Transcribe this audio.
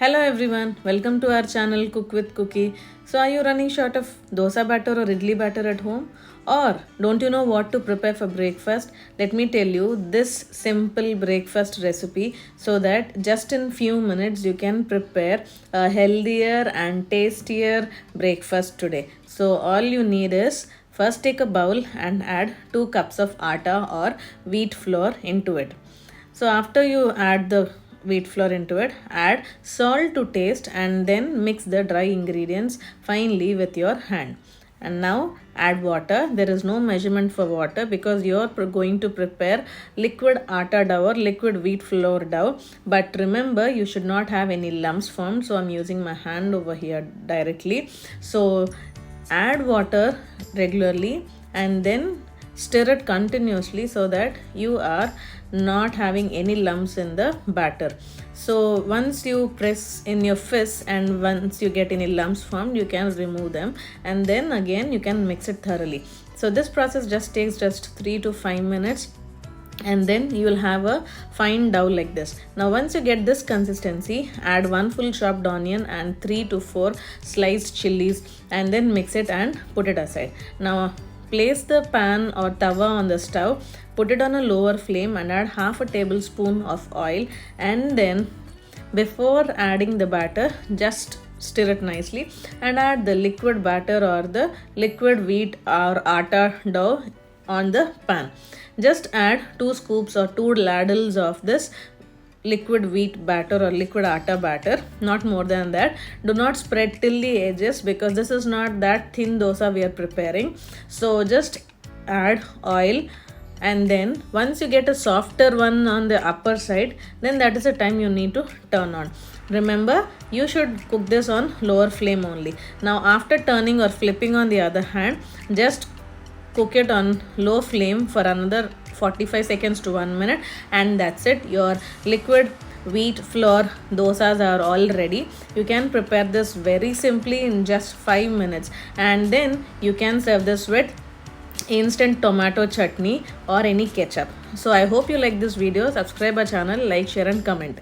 Hello everyone, welcome to our channel Cook with Cookie. So are you running short of dosa batter or idli batter at home? Or don't you know what to prepare for breakfast? Let me tell you this simple breakfast recipe so that just in few minutes you can prepare a healthier and tastier breakfast today. So all you need is first take a bowl and add 2 cups of atta or wheat flour into it. So after you add the wheat flour into it, add salt to taste and then mix the dry ingredients finely with your hand. And now add water. There is no measurement for water because you're going to prepare liquid atta dough or liquid wheat flour dough. But remember, you should not have any lumps formed. So I'm using my hand over here directly. So add water regularly and then stir it continuously so that you are not having any lumps in the batter. So once you press in your fist and once you get any lumps formed, you can remove them and then again you can mix it thoroughly. So this process just takes just 3 to 5 minutes and then you will have a fine dough like this. Now once you get this consistency, add 1 full chopped onion and 3 to 4 sliced chilies and then mix it and put it aside. Now place the pan or tawa on the stove, put it on a lower flame and add half a tablespoon of oil, and then before adding the batter just stir it nicely and add the liquid batter or the liquid wheat or atta dough on the pan. Just add 2 scoops or 2 ladles of this liquid wheat batter or liquid atta batter, not more than that. Do not spread till the edges because this is not that thin dosa we are preparing. So just add oil and then once you get a softer one on the upper side, then that is the time you need to turn on. Remember, you should cook this on lower flame only. Now after turning or flipping on the other hand, just cook it on low flame for another 45 seconds to 1 minute, and that's it. Your liquid wheat flour dosas are all ready. You can prepare this very simply in just 5 minutes and then you can serve this with instant tomato chutney or any ketchup. So I hope you like this video. Subscribe our channel, like, share and comment.